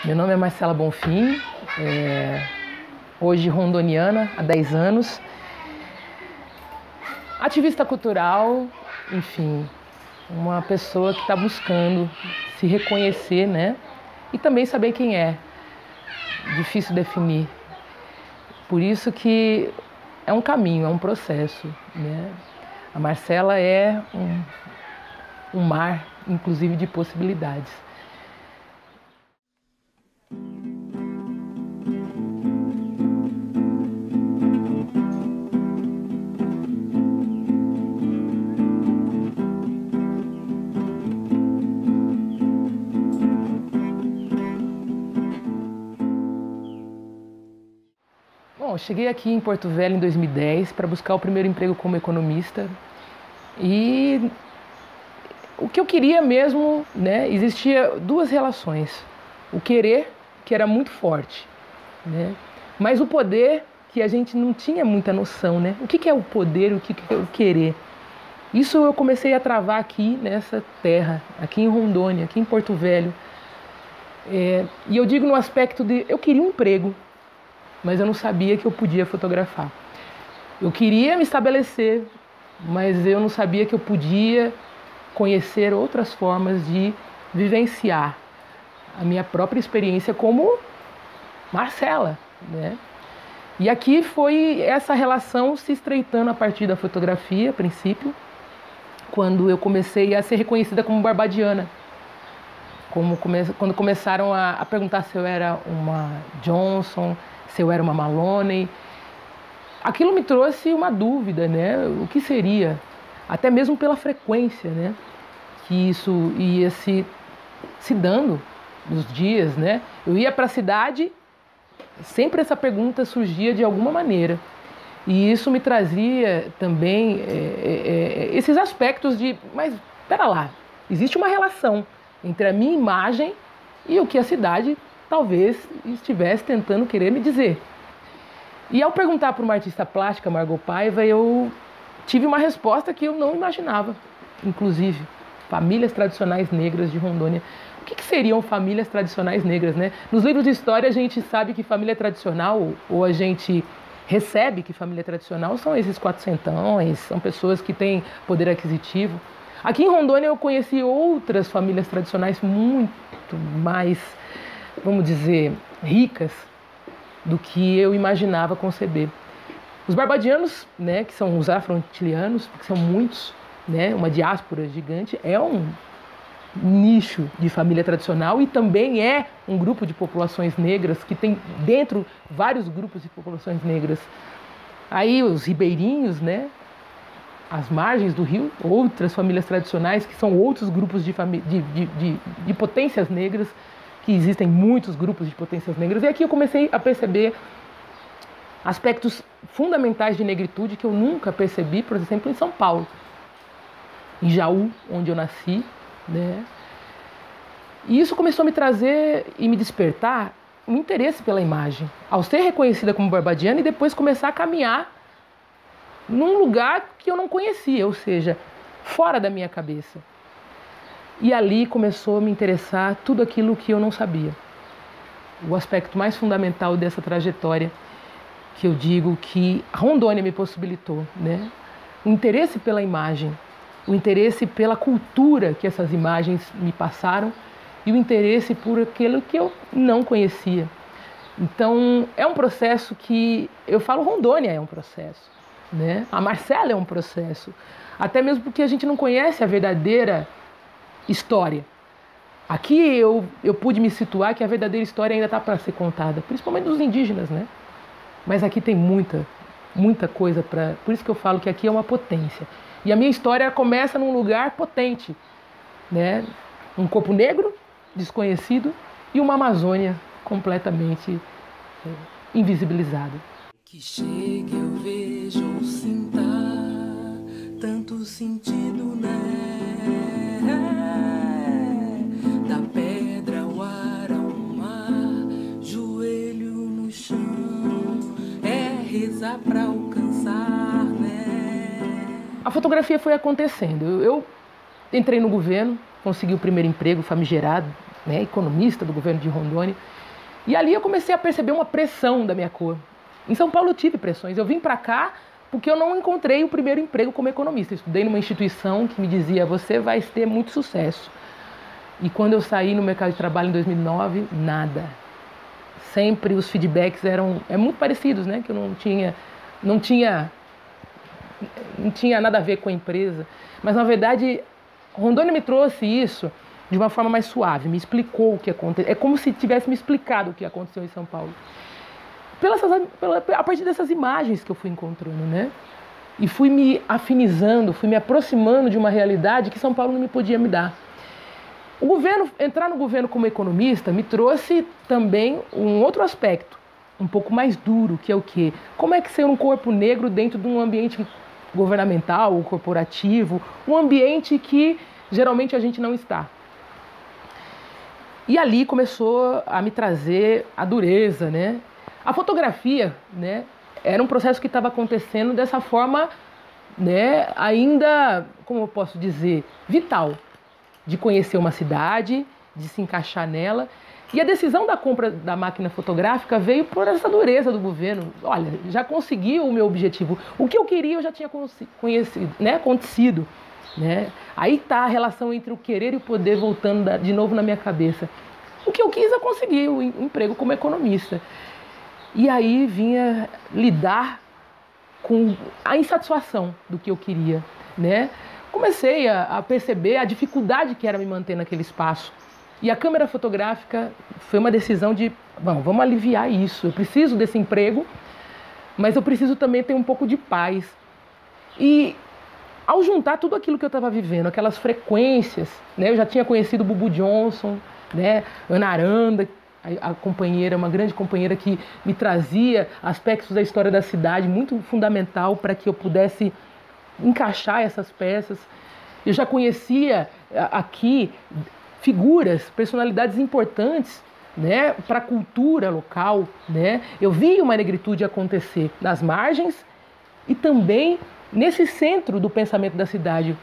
Meu nome é Marcela Bonfim, hoje rondoniana, há 10 anos, ativista cultural, enfim, uma pessoa que está buscando se reconhecer, né? E também saber quem é. Difícil definir. Por isso que é um caminho, é um processo, né? A Marcela é um mar, inclusive, de possibilidades. Bom, eu cheguei aqui em Porto Velho em 2010 para buscar o primeiro emprego como economista e o que eu queria mesmo, né, existia duas relações. O querer, que era muito forte, né, mas o poder, que a gente não tinha muita noção, né? O que é o poder, o que é o querer? Isso eu comecei a travar aqui nessa terra, aqui em Rondônia, aqui em Porto Velho. E eu digo no aspecto de eu queria um emprego, mas eu não sabia que eu podia fotografar. Eu queria me estabelecer, mas eu não sabia que eu podia conhecer outras formas de vivenciar a minha própria experiência como Marcela, né? E aqui foi essa relação se estreitando a partir da fotografia, a princípio, quando eu comecei a ser reconhecida como barbadiana. Quando começaram a perguntar se eu era uma Johnson, se eu era uma Maloney, aquilo me trouxe uma dúvida, né? O que seria? Até mesmo pela frequência, né? Que isso ia se dando nos dias, né? Eu ia para a cidade, sempre essa pergunta surgia de alguma maneira. E isso me trazia também esses aspectos de, mas espera lá, existe uma relação entre a minha imagem e o que a cidade talvez estivesse tentando querer me dizer. E ao perguntar para uma artista plástica, Margot Paiva, eu tive uma resposta que eu não imaginava. Inclusive, famílias tradicionais negras de Rondônia. O que seriam famílias tradicionais negras, né? Nos livros de história a gente sabe que família tradicional, ou a gente recebe que família tradicional são esses quatrocentões, são pessoas que têm poder aquisitivo. Aqui em Rondônia eu conheci outras famílias tradicionais muito mais, vamos dizer, ricas do que eu imaginava conceber. Os barbadianos, né, que são os afro-antilianos, que são muitos, né, uma diáspora gigante, é um nicho de família tradicional e também é um grupo de populações negras que tem dentro vários grupos de populações negras. Aí os ribeirinhos, né, as margens do rio, outras famílias tradicionais que são outros grupos de potências negras, que existem muitos grupos de potências negras. E aqui eu comecei a perceber aspectos fundamentais de negritude que eu nunca percebi, por exemplo, em São Paulo, em Jaú, onde eu nasci, né? E isso começou a me trazer e me despertar um interesse pela imagem, ao ser reconhecida como barbadiana e depois começar a caminhar num lugar que eu não conhecia, ou seja, fora da minha cabeça. E ali começou a me interessar tudo aquilo que eu não sabia. O aspecto mais fundamental dessa trajetória, que eu digo que Rondônia me possibilitou, né? O interesse pela imagem, o interesse pela cultura que essas imagens me passaram e o interesse por aquilo que eu não conhecia. Então, é um processo que, eu falo, Rondônia é um processo, né? A Marcela é um processo, até mesmo porque a gente não conhece a verdadeira história. Aqui eu pude me situar que a verdadeira história ainda está para ser contada, principalmente dos indígenas, né? Mas aqui tem muita coisa para... Por isso que eu falo que aqui é uma potência. E a minha história começa num lugar potente, né? Um corpo negro, desconhecido, e uma Amazônia completamente invisibilizada. Que chegue eu vejo ou sinta tanto sentido, né? Da pedra ao ar, ao mar, joelho no chão, é rezar pra alcançar, né? A fotografia foi acontecendo. Eu entrei no governo, consegui o primeiro emprego famigerado, né, economista do governo de Rondônia. E ali eu comecei a perceber uma pressão da minha cor. Em São Paulo eu tive pressões. Eu vim para cá porque eu não encontrei o primeiro emprego como economista. Eu estudei numa instituição que me dizia, você vai ter muito sucesso. E quando eu saí no mercado de trabalho em 2009, nada. Sempre os feedbacks eram muito parecidos, né? Que eu não tinha nada a ver com a empresa. Mas, na verdade, Rondônia me trouxe isso de uma forma mais suave, me explicou o que aconteceu. É como se tivesse me explicado o que aconteceu em São Paulo. A partir dessas imagens que eu fui encontrando, né? E fui me afinizando, fui me aproximando de uma realidade que São Paulo não me podia me dar. Entrar no governo como economista me trouxe também um outro aspecto, um pouco mais duro, que é o quê? Como é que ser um corpo negro dentro de um ambiente governamental ou corporativo, um ambiente que geralmente a gente não está. E ali começou a me trazer a dureza, né? A fotografia, né, era um processo que estava acontecendo dessa forma, né, ainda, como eu posso dizer, vital, de conhecer uma cidade, de se encaixar nela. E a decisão da compra da máquina fotográfica veio por essa dureza do governo. Olha, já consegui o meu objetivo. O que eu queria eu já tinha acontecido. Né? Aí está a relação entre o querer e o poder voltando de novo na minha cabeça. O que eu quis eu consegui, o emprego como economista. E aí vinha lidar com a insatisfação do que eu queria. Né? Comecei a perceber a dificuldade que era me manter naquele espaço. E a câmera fotográfica foi uma decisão de, vamos aliviar isso. Eu preciso desse emprego, mas eu preciso também ter um pouco de paz. E ao juntar tudo aquilo que eu estava vivendo, aquelas frequências, né? Eu já tinha conhecido o Bubu Johnson, né? Ana Aranda, a companheira, uma grande companheira que me trazia aspectos da história da cidade, muito fundamental para que eu pudesse encaixar essas peças. Eu já conhecia aqui figuras, personalidades importantes, né, para a cultura local, né? Eu vi uma negritude acontecer nas margens e também nesse centro do pensamento da cidade.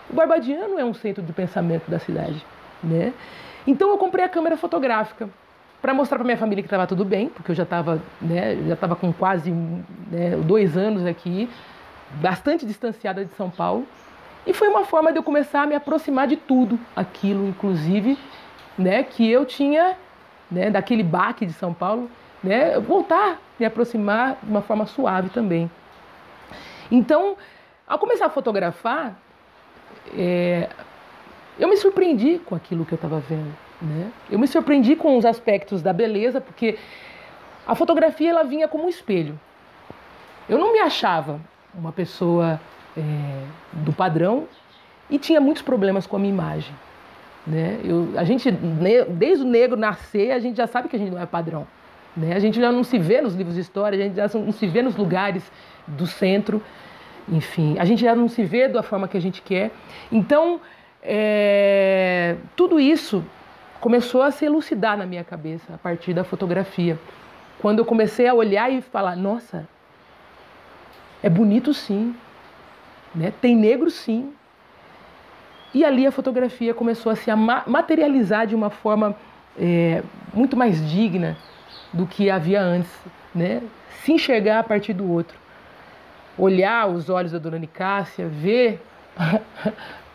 O Barbadiano é um centro de pensamento da cidade, né? Então eu comprei a câmera fotográfica para mostrar para minha família que estava tudo bem, porque eu já estava, né, com quase 2 anos aqui, bastante distanciada de São Paulo. E foi uma forma de eu começar a me aproximar de tudo aquilo, inclusive, né, que eu tinha, né, daquele baque de São Paulo, né, voltar a me aproximar de uma forma suave também. Então, ao começar a fotografar, eu me surpreendi com aquilo que eu estava vendo. Né? Eu me surpreendi com os aspectos da beleza, porque a fotografia ela vinha como um espelho. Eu não me achava uma pessoa do padrão e tinha muitos problemas com a minha imagem. Né? A gente, desde o negro nascer, a gente já sabe que a gente não é padrão. Né? A gente já não se vê nos livros de história, a gente já não se vê nos lugares do centro, enfim, a gente já não se vê da forma que a gente quer. Então, tudo isso começou a se elucidar na minha cabeça a partir da fotografia. Quando eu comecei a olhar e falar, nossa, é bonito sim, né? Tem negro sim. E ali a fotografia começou a se materializar de uma forma muito mais digna do que havia antes, né? Se enxergar a partir do outro. Olhar os olhos da dona Nicássia, ver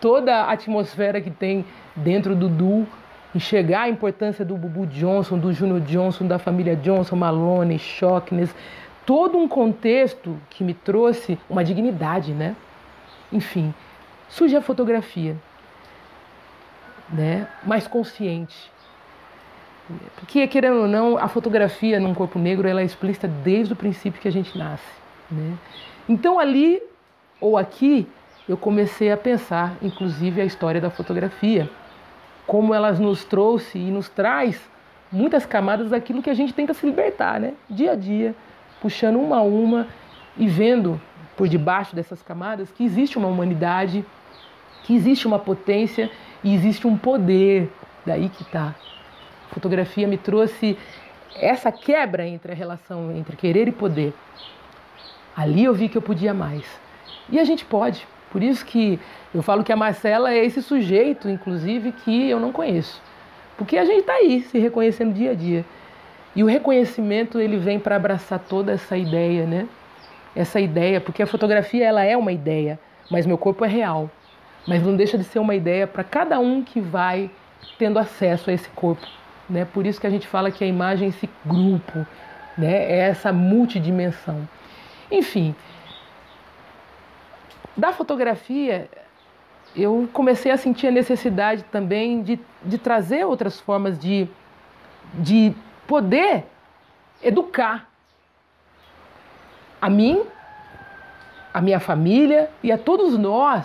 toda a atmosfera que tem dentro do Du, enxergar a importância do Bubu Johnson, do Júnior Johnson, da família Johnson, Malone, Shockness, todo um contexto que me trouxe uma dignidade, né? Enfim, surge a fotografia, né? Mais consciente. Porque, querendo ou não, a fotografia num corpo negro ela é explícita desde o princípio que a gente nasce, né? Então ali ou aqui eu comecei a pensar, inclusive, a história da fotografia, como ela nos trouxe e nos traz muitas camadas daquilo que a gente tenta se libertar, né? Dia a dia, puxando uma a uma e vendo por debaixo dessas camadas que existe uma humanidade, que existe uma potência e existe um poder. Daí que está. A fotografia me trouxe essa quebra entre a relação entre querer e poder. Ali eu vi que eu podia mais. E a gente pode. Por isso que eu falo que a Marcela é esse sujeito, inclusive, que eu não conheço. Porque a gente está aí, se reconhecendo dia a dia. E o reconhecimento, ele vem para abraçar toda essa ideia, né? Essa ideia, porque a fotografia, ela é uma ideia, mas meu corpo é real. Mas não deixa de ser uma ideia para cada um que vai tendo acesso a esse corpo, né? Por isso que a gente fala que a imagem é esse grupo, né? É essa multidimensão. Enfim, da fotografia, eu comecei a sentir a necessidade também de trazer outras formas de poder educar a mim, a minha família e a todos nós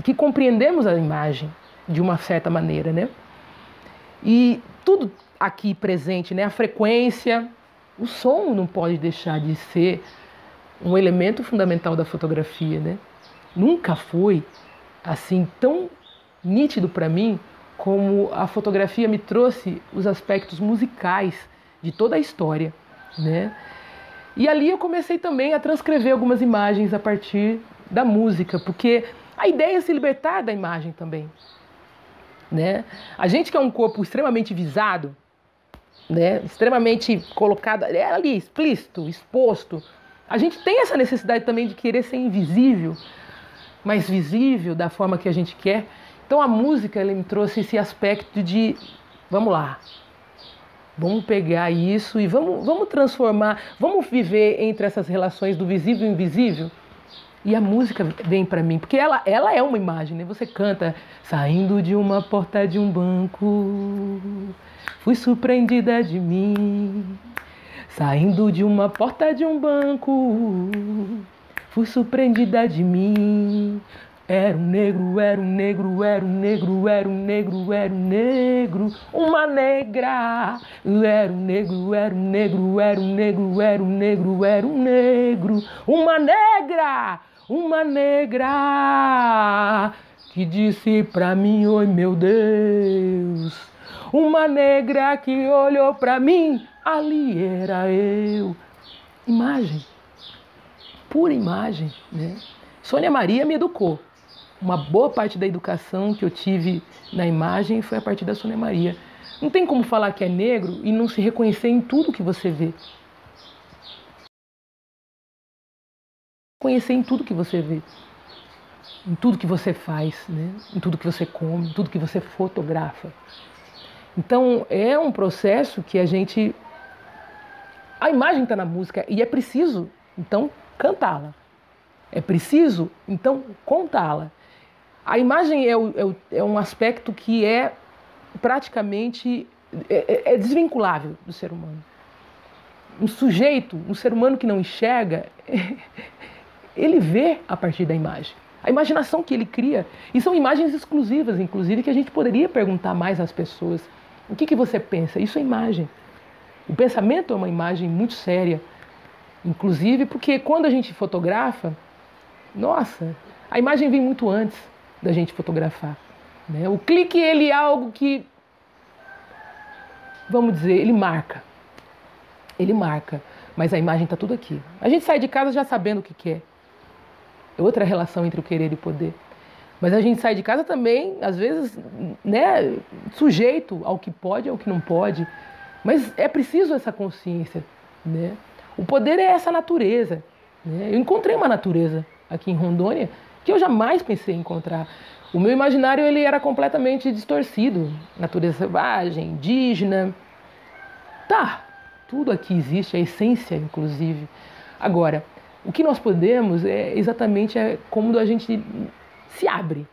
que compreendemos a imagem de uma certa maneira, né? E tudo aqui presente, né? A frequência, o som não pode deixar de ser um elemento fundamental da fotografia, né? Nunca foi assim tão nítido para mim como a fotografia me trouxe os aspectos musicais de toda a história, né? E ali eu comecei também a transcrever algumas imagens a partir da música, porque a ideia é se libertar da imagem também, né? A gente que é um corpo extremamente visado, né? Extremamente colocado ali, explícito, exposto, a gente tem essa necessidade também de querer ser invisível, mas visível da forma que a gente quer. Então a música, ela me trouxe esse aspecto de, vamos lá, vamos pegar isso e vamos transformar, vamos viver entre essas relações do visível e invisível. E a música vem para mim, porque ela é uma imagem, né? Você canta, saindo de uma porta de um banco, fui surpreendida de mim. Saindo de uma porta de um banco, fui surpreendida de mim. Era um negro, era um negro, era um negro, era um negro, era um negro, uma negra. Era um negro, era um negro, era um negro, era um negro, era um negro, uma negra, uma negra. Que disse pra mim, oi meu Deus. Uma negra que olhou pra mim, ali era eu. Imagem, pura imagem, né? Sônia Maria me educou. Uma boa parte da educação que eu tive na imagem foi a partir da Sônia Maria. Não tem como falar que é negro e não se reconhecer em tudo que você vê. Conhecer em tudo que você vê. Em tudo que você faz, né? Em tudo que você come, em tudo que você fotografa. Então, é um processo que a gente... A imagem está na música e é preciso, então, cantá-la. É preciso, então, contá-la. A imagem é um aspecto que é praticamente desvinculável do ser humano. Um sujeito, um ser humano que não enxerga, ele vê a partir da imagem. A imaginação que ele cria, e são imagens exclusivas, inclusive, que a gente poderia perguntar mais às pessoas. O que você pensa? Isso é imagem. O pensamento é uma imagem muito séria, inclusive porque quando a gente fotografa, nossa, a imagem vem muito antes da gente fotografar, né? O clique, ele é algo que, vamos dizer, ele marca, mas a imagem está tudo aqui. A gente sai de casa já sabendo o que quer. É outra relação entre o querer e o poder. Mas a gente sai de casa também, às vezes, né, sujeito ao que pode, ao que não pode. Mas é preciso essa consciência, né? O poder é essa natureza, né? Eu encontrei uma natureza aqui em Rondônia que eu jamais pensei em encontrar. O meu imaginário, ele era completamente distorcido. Natureza selvagem, indígena. Tá, tudo aqui existe, a essência, inclusive. Agora, o que nós podemos é exatamente como a gente se abre.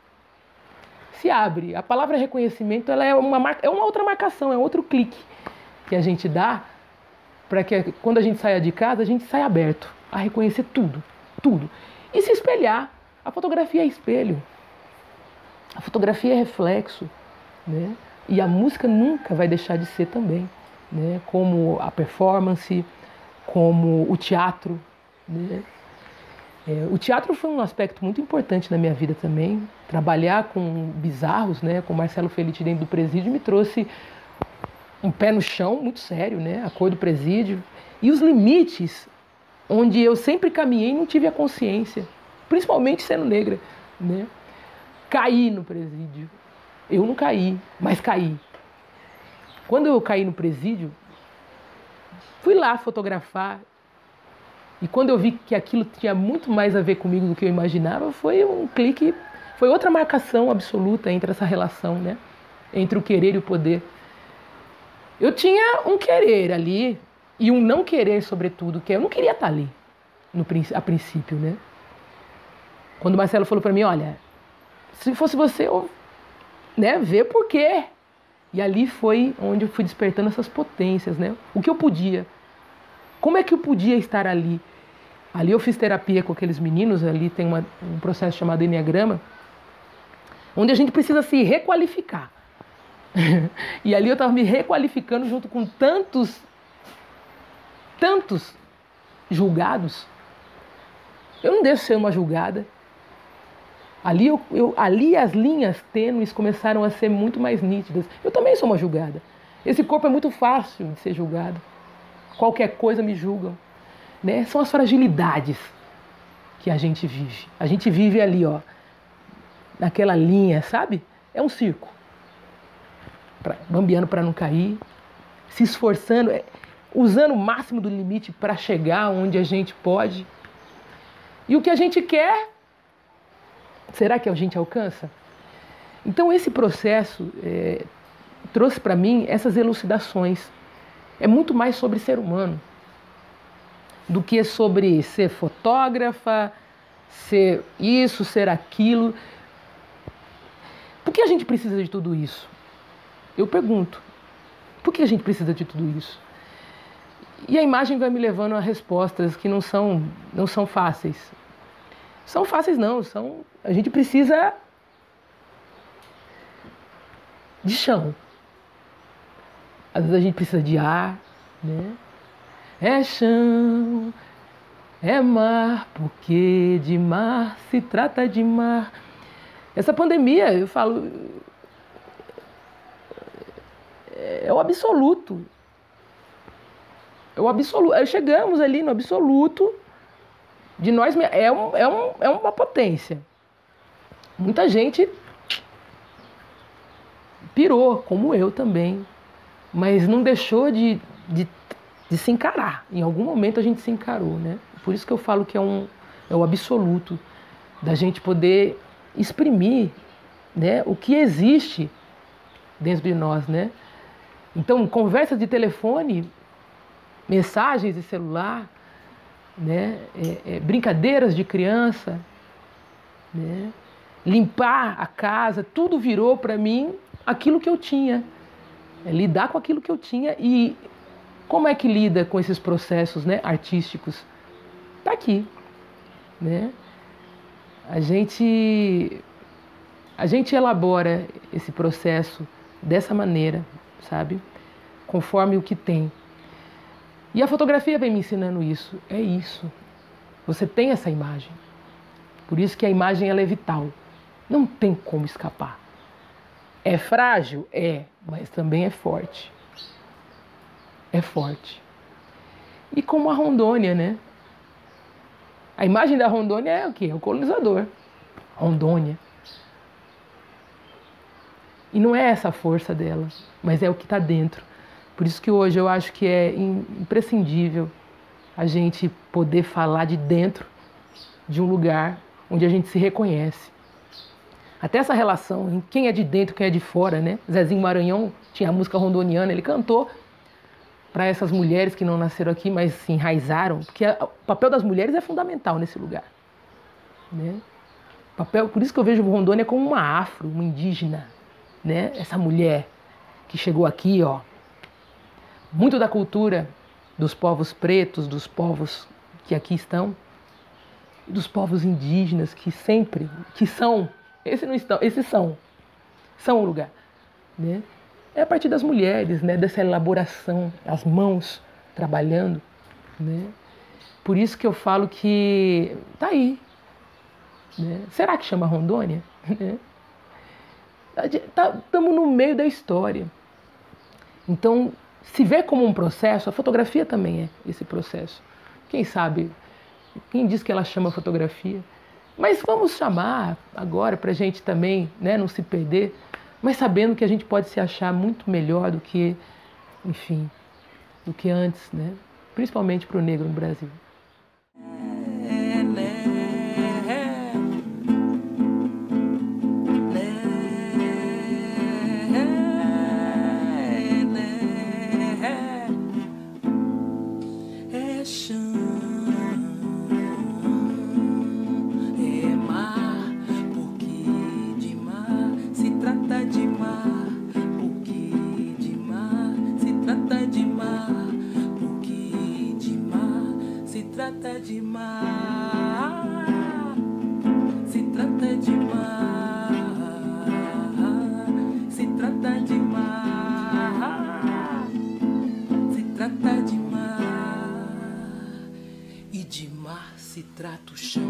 Se abre. A palavra reconhecimento, ela é uma outra marcação, é outro clique que a gente dá para que quando a gente saia de casa, a gente saia aberto a reconhecer tudo, tudo. E se espelhar. A fotografia é espelho. A fotografia é reflexo, né? E a música nunca vai deixar de ser também, né? Como a performance, como o teatro, né? O teatro foi um aspecto muito importante na minha vida também. Trabalhar com bizarros, né? Com Marcelo Felitti dentro do presídio me trouxe um pé no chão muito sério, né? A cor do presídio. E os limites onde eu sempre caminhei e não tive a consciência. Principalmente sendo negra, né? Caí no presídio. Eu não caí, mas caí. Quando eu caí no presídio, fui lá fotografar. E quando eu vi que aquilo tinha muito mais a ver comigo do que eu imaginava, foi um clique, foi outra marcação absoluta entre essa relação, né? Entre o querer e o poder. Eu tinha um querer ali e um não querer, sobretudo, que eu não queria estar ali a princípio, né? Quando o Marcelo falou para mim, olha, se fosse você, eu, né, vê por quê. E ali foi onde eu fui despertando essas potências, né? O que eu podia. Como é que eu podia estar ali? Ali eu fiz terapia com aqueles meninos, ali tem um processo chamado Enneagrama, onde a gente precisa se requalificar. E ali eu estava me requalificando junto com tantos julgados. Eu não deixo ser uma julgada. Ali as linhas tênues começaram a ser muito mais nítidas. Eu também sou uma julgada. Esse corpo é muito fácil de ser julgado. Qualquer coisa me julgam. Né? São as fragilidades que a gente vive. A gente vive ali, ó, naquela linha, sabe? É um circo. Bambeando para não cair, se esforçando, usando o máximo do limite para chegar onde a gente pode. E o que a gente quer, será que a gente alcança? Então esse processo trouxe para mim essas elucidações. É muito mais sobre ser humano do que sobre ser fotógrafa, ser isso, ser aquilo. Por que a gente precisa de tudo isso? Eu pergunto, por que a gente precisa de tudo isso? E a imagem vai me levando a respostas que não são fáceis. São fáceis não, a gente precisa de chão. Às vezes a gente precisa de ar, né? É chão, é mar, porque de mar se trata de mar. Essa pandemia, eu falo, é o absoluto. É o absoluto. Chegamos ali no absoluto de nós. É uma potência. Muita gente pirou, como eu também. Mas não deixou de se encarar. Em algum momento a gente se encarou, né? Por isso que eu falo que é o absoluto da gente poder exprimir, né, o que existe dentro de nós, né? Então, conversas de telefone, mensagens de celular, né, brincadeiras de criança, né, limpar a casa, tudo virou para mim aquilo que eu tinha. Lidar com aquilo que eu tinha. E como é que lida com esses processos, né, artísticos? Tá aqui, né? A gente elabora esse processo dessa maneira, sabe? Conforme o que tem. E a fotografia vem me ensinando isso. É isso. Você tem essa imagem. Por isso que a imagem ela é vital. Não tem como escapar. É frágil? É, mas também é forte. É forte. E como a Rondônia, né? A imagem da Rondônia é o quê? É o colonizador. Rondônia. E não é essa a força dela, mas é o que está dentro. Por isso que hoje eu acho que é imprescindível a gente poder falar de dentro de um lugar onde a gente se reconhece. Até essa relação em quem é de dentro e quem é de fora, né? Zezinho Maranhão tinha a música rondoniana, ele cantou para essas mulheres que não nasceram aqui, mas se enraizaram, porque o papel das mulheres é fundamental nesse lugar, né? Por isso que eu vejo Rondônia como uma afro, uma indígena, né? Essa mulher que chegou aqui, ó, muito da cultura dos povos pretos, dos povos que aqui estão, dos povos indígenas que são, esses são o lugar, né? É a partir das mulheres, né? Dessa elaboração, as mãos trabalhando, né? Por isso que eu falo que tá aí, né? Será que chama Rondônia? Estamos no meio da história. Então, se vê como um processo, a fotografia também é esse processo. Quem sabe, quem diz que ela chama fotografia? Mas vamos chamar agora para a gente também, né, não se perder, mas sabendo que a gente pode se achar muito melhor do que enfim, do que antes, né? Principalmente para o negro no Brasil. É chão, é mar, porque de mar se trata de mar, porque de mar se trata de mar, porque de mar se trata de mar, se trata de mar, se trata de mar, se trata de mar. E de mar se trata o chão.